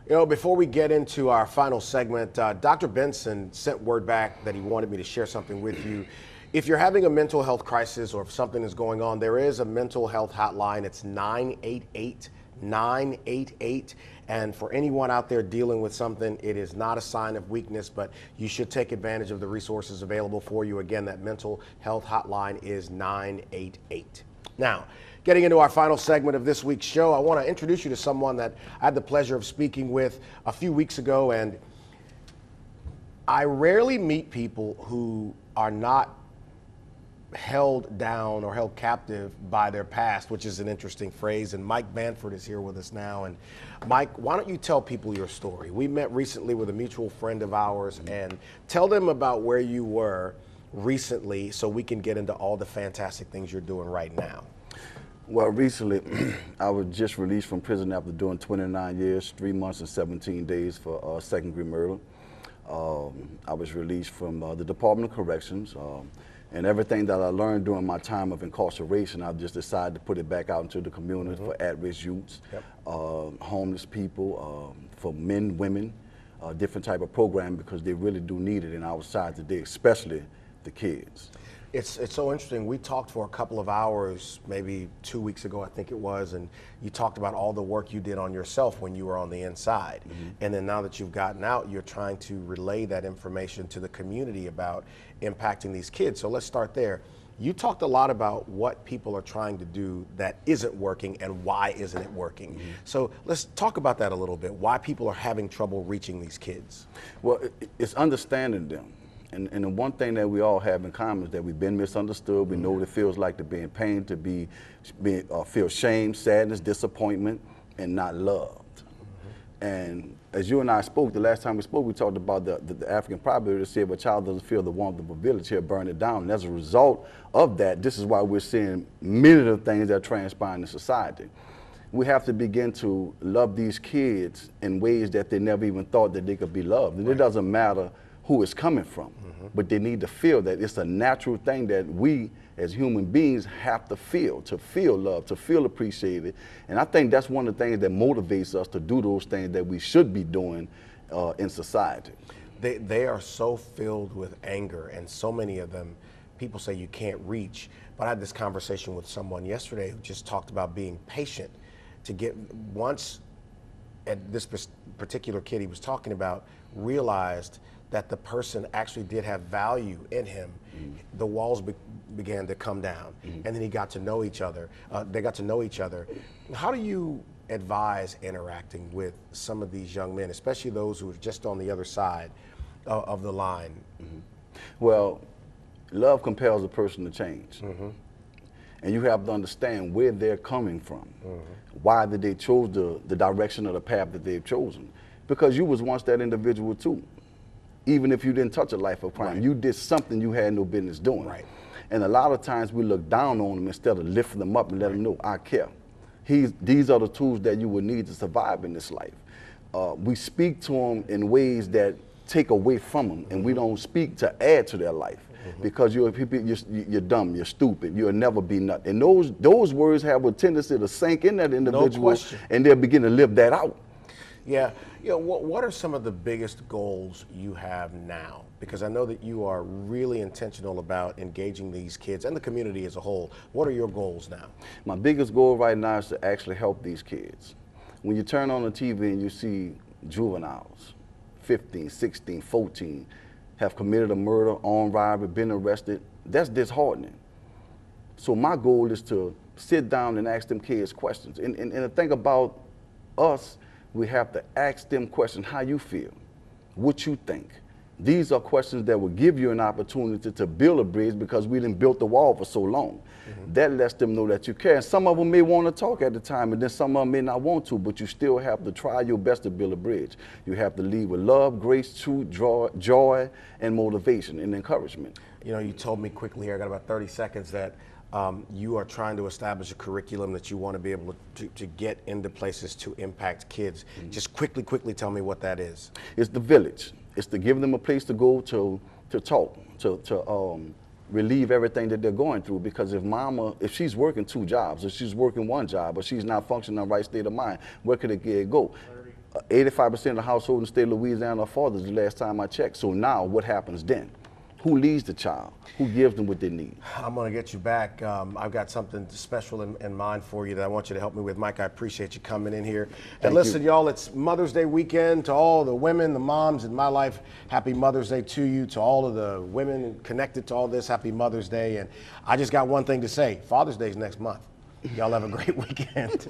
You know, before we get into our final segment, Dr. Benson sent word back that he wanted me to share something with you. If you're having a mental health crisis or if something is going on, there is a mental health hotline. It's 988-988. And for anyone out there dealing with something, it is not a sign of weakness, but you should take advantage of the resources available for you. Again, that mental health hotline is 988. Now, getting into our final segment of this week's show, I want to introduce you to someone that I had the pleasure of speaking with a few weeks ago. And I rarely meet people who are not held down or held captive by their past, which is an interesting phrase. And Mike Banford is here with us now. And Mike, why don't you tell people your story? We met recently with a mutual friend of ours, and tell them about where you were recently so we can get into all the fantastic things you're doing right now. Well, recently, I was just released from prison after doing 29 years, 3 months and 17 days for second-degree murder. I was released from the Department of Corrections. And everything that I learned during my time of incarceration, I just decided to put it back out into the community for at-risk youths, homeless people, for men, women, different type of program, because they really do need it in our society today, especially the kids. It's so interesting. We talked for a couple of hours, maybe 2 weeks ago, I think it was, and you talked about all the work you did on yourself when you were on the inside. And then now that you've gotten out, you're trying to relay that information to the community about impacting these kids. So let's start there. You talked a lot about what people are trying to do that isn't working and why isn't it working. So let's talk about that a little bit, why people are having trouble reaching these kids. Well, it's understanding them. And the one thing that we all have in common is that we've been misunderstood. We know what it feels like to be in pain, to feel shame, sadness, disappointment, and not loved. And as you and I spoke, the last time we spoke, we talked about the African proverb that said, if a child doesn't feel the warmth of a village, he'll burn it down. And as a result of that, this is why we're seeing many of the things that transpire in society. We have to begin to love these kids in ways that they never even thought that they could be loved. And it doesn't matter who it's coming from, but they need to feel that it's a natural thing that we as human beings have to feel love, to feel appreciated. And I think that's one of the things that motivates us to do those things that we should be doing in society. They are so filled with anger, and so many of them, people say you can't reach. But I had this conversation with someone yesterday who just talked about being patient to get, once at this particular kid he was talking about realized that the person actually did have value in him, the walls began to come down, and then he got to know each other. They got to know each other. How do you advise interacting with some of these young men, especially those who are just on the other side of the line? Well, love compels a person to change. And you have to understand where they're coming from. Why did they chose the direction of the path that they've chosen? Because you was once that individual too. Even if you didn't touch a life of crime, you did something you had no business doing. And a lot of times we look down on them instead of lifting them up and letting them know, I care. These are the tools that you will need to survive in this life. We speak to them in ways that take away from them, and we don't speak to add to their life. Because you're dumb, you're stupid, you'll never be nothing. And those words have a tendency to sink in that individual, and they'll begin to live that out. Yeah, what are some of the biggest goals you have now? Because I know that you are really intentional about engaging these kids and the community as a whole. What are your goals now? My biggest goal right now is to actually help these kids. When you turn on the TV and you see juveniles, 15, 16, 14, have committed a murder, armed robbery, been arrested, that's disheartening. So my goal is to sit down and ask them kids questions. And the thing about us, we have to ask them questions, how you feel, what you think. These are questions that will give you an opportunity to build a bridge, because we done built the wall for so long. That lets them know that you care. And some of them may want to talk at the time, and then some of them may not want to, but you still have to try your best to build a bridge. You have to lead with love, grace, truth, joy, and motivation and encouragement. You know, you told me quickly here, I got about 30 seconds, that you are trying to establish a curriculum that you want to be able to get into places to impact kids. Just quickly tell me what that is. It's the village. It's to give them a place to go to talk, to relieve everything that they're going through. Because if she's working 2 jobs, or she's working 1 job, or she's not functioning in the right state of mind, where could it go? 85% of the household in the state of Louisiana are fathers the last time I checked. So now what happens then? Who leads the child? Who gives them what they need? I'm going to get you back. I've got something special in mind for you that I want you to help me with. Mike, I appreciate you coming in here. And listen, y'all, it's Mother's Day weekend. To all the women, the moms in my life, happy Mother's Day to you. To all of the women connected to all this, happy Mother's Day. And I just got one thing to say. Father's Day is next month. Y'all have a great weekend.